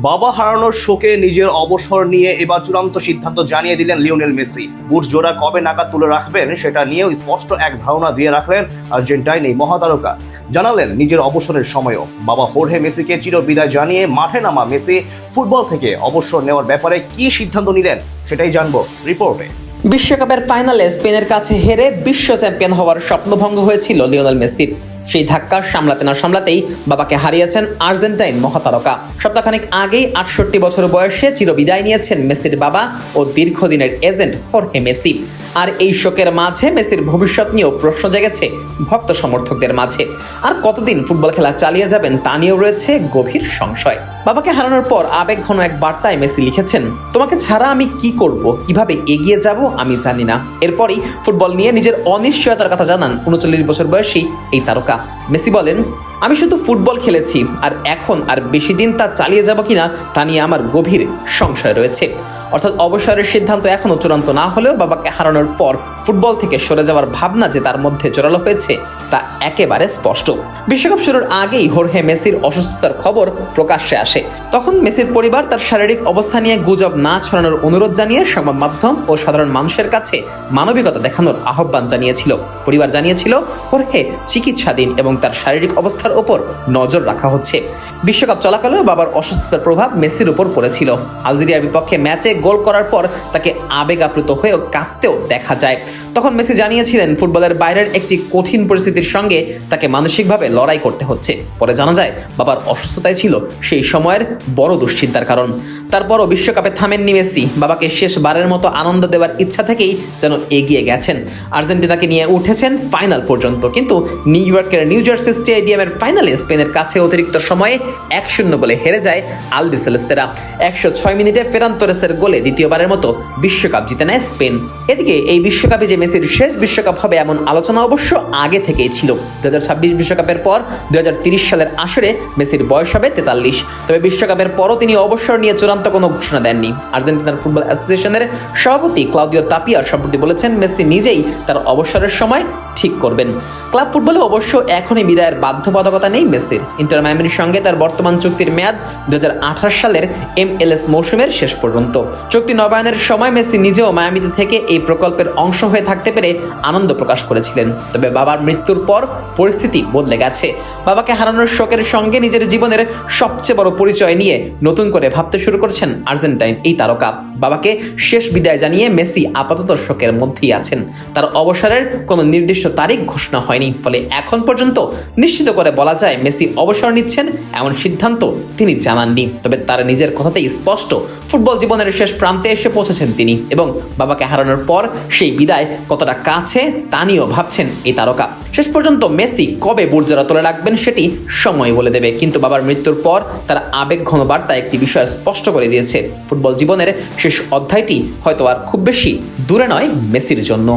বাবা হারানোর শোকে নিজের অবসর নিয়ে এবার চূড়ান্ত সিদ্ধান্ত জানিয়ে দিলেন লিওনেল মেসি। বুট জোড়া কবে নাগাদ তুলে রাখবেন সেটা নিয়েও স্পষ্ট এক ধারণা দিয়ে রাখলেন আর্জেন্টাইন এই মহাতারকা। জানালেন নিজের অবসরের সময়ও। বাবা হোর্হে মেসিকে চিরবিদায় জানিয়ে মাঠে নামা মেসি ফুটবল থেকে অবসর নেওয়ার ব্যাপারে কি সিদ্ধান্ত নিলেন সেটাই জানবো রিপোর্টে। বিশ্বকাপের ফাইনালে স্পেনের কাছে হেরে বিশ্ব চ্যাম্পিয়ন হওয়ার স্বপ্নভঙ্গ হয়েছিল লিওনেল মেসির। সেই ধাক্কা সামলাতে না সামলাতেই বাবাকে হারিয়েছেন আর্জেন্টাইন মহাতারকা। সপ্তাহখানেক আগেই ৬৮ বছর বয়সে চিরবিদায় নিয়েছেন মেসির বাবা ও দীর্ঘদিনের এজেন্ট হোর্হে মেসি। আর এই শোকের মাঝে মেসির ভবিষ্যৎ নিয়েও প্রশ্ন জেগেছে ভক্ত সমর্থকদের মাঝে। আর কতদিন ফুটবল খেলা চালিয়ে যাবেন তা নিয়েও রয়েছে গভীর সংশয়। বাবাকে হারানোর পর আবেগঘন এক বার্তায় মেসি লিখেছেন, তোমাকে ছাড়া আমি কি করব, কিভাবে এগিয়ে যাব আমি জানি না। এরপরই ফুটবল নিয়ে নিজের অনিশ্চয়তার কথা জানান ৩৯ বছর বয়সী এই তারকা। মেসি বলেন, আমি শুধু ফুটবল খেলেছি, আর এখন আর বেশি দিন তা চালিয়ে যাব কিনা তা নিয়ে আমার গভীর সংশয় রয়েছে। অর্থাৎ অবসরের সিদ্ধান্ত এখনো চূড়ান্ত না হলেও বাবাকে হারানোর পর ফুটবল থেকে সরে যাওয়ার ভাবনা যে তার মধ্যে জোরালো হয়েছে তা একেবারে স্পষ্ট। বিশ্বকাপ শুরুর আগেই হোর্হে মেসির অসুস্থতার খবর প্রকাশ্যে আসে। তখন মেসির পরিবার তার শারীরিক অবস্থা নিয়ে গুজব না ছড়ানোর অনুরোধ জানিয়ে সংবাদ মাধ্যম ও সাধারণ মানুষের কাছে মানবিকতা দেখানোর আহ্বান জানিয়েছিল। পরিবার জানিয়েছিল হোর্হে চিকিৎসাধীন এবং তার শারীরিক অবস্থার ওপর নজর রাখা হচ্ছে। বিশ্বকাপ চলাকালেও বাবার অসুস্থতার প্রভাব মেসির উপর পড়েছিল। আলজেরিয়ার বিপক্ষে ম্যাচে গোল করার পর তাকে আবেগ আপ্লুত হয়েও কাঁদতেও দেখা যায়। তখন মেসি জানিয়েছিলেন ফুটবলের বাইরের একটি কঠিন পরিস্থিতির সঙ্গে তাকে মানসিকভাবে লড়াই করতে হচ্ছে। পরে জানা যায় বাবার অসুস্থতাই ছিল সেই সময়ের বড় দুশ্চিন্তার কারণ। তারপরও বিশ্বকাপে থামেননি মেসি। বাবাকে শেষবারের মতো আনন্দ দেওয়ার ইচ্ছা থেকেই যেন এগিয়ে গেছেন। আর্জেন্টিনাকে নিয়ে উঠেছেন ফাইনাল পর্যন্ত, কিন্তু নিউ ইয়র্কের নিউ জার্সি স্টেডিয়ামের ফাইনালে স্পেনের কাছে অতিরিক্ত সময়ে ১-০ গোলে হেরে যায় আলবিসেলেস্তেরা। ১০৬ মিনিটে ফেরান তোরেসের গোলে দ্বিতীয়বারের মতো বিশ্বকাপ জিতে নেয় স্পেন। এদিকে এই বিশ্বকাপে যে মেসির শেষ বিশ্বকাপ হবে এমন আলোচনা অবশ্য আগে থেকেই ছিল। ২০২৬ বিশ্বকাপের পর ২০৩০ সালের আসরে মেসির বয়স হবে ৪৩। তবে বিশ্বকাপের পরও তিনি অবসর নিয়ে চূড়ান্ত কোনো ঘোষণা দেননি। আর্জেন্টিনার ফুটবল অ্যাসোসিয়েশনের সভাপতি ক্লাউদিও তাপিয়া সম্প্রতি বলেছেন, মেসি নিজেই তার অবসরের সময় ঠিক করবেন। ক্লাব ফুটবলে অবশ্য এখনই বিদায়ের বাধ্যবাধকতা নেই মেসির। ইন্টার মায়ামির সঙ্গে তার বর্তমান চুক্তির মেয়াদ ২০২৮ সালের MLS মৌসুমের শেষ পর্যন্ত। চুক্তি নবায়নের সময় মেসি নিজেও মায়ামিতে থেকে এই প্রকল্পের অংশ হয়ে থাকতে পেরে আনন্দ প্রকাশ করেছিলেন। তবে বাবার মৃত্যুর পর পরিস্থিতি বদলে গেছে। বাবাকে হারানোর শোকের সঙ্গে নিজের জীবনের সবচেয়ে বড় পরিচয় নিয়ে নতুন করে ভাবতে শুরু করেছেন আর্জেন্টাইন এই তারকা। বাবাকে শেষ বিদায় জানিয়ে মেসি আপাতত শোকের মধ্যেই আছেন। তার অবসরের কোনো নির্দিষ্ট তারিখ ঘোষণা হয়নি, ফলে এখন পর্যন্ত নিশ্চিত করে বলা যায় মেসি অবসর নিচ্ছেন এমন সিদ্ধান্ত তিনি জানাননি। তবে তার নিজের কথাতেই স্পষ্ট, ফুটবল জীবনের শেষ প্রান্তে এসে পৌঁছেছেন তিনি, এবং বাবাকে হারানোর পর সেই বিদায় কতটা কাছে তা নিয়েও ভাবছেন এই তারকা। শেষ পর্যন্ত মেসি কবে বুটজোড়া তুলে রাখবেন সেটি সময় বলে দেবে, কিন্তু বাবার মৃত্যুর পর তার আবেগঘন বার্তা একটি বিষয় স্পষ্ট করে দিয়েছে, ফুটবল জীবনের শেষ অধ্যায়টি হয়তো আর খুব বেশি দূরে নয় মেসির জন্য।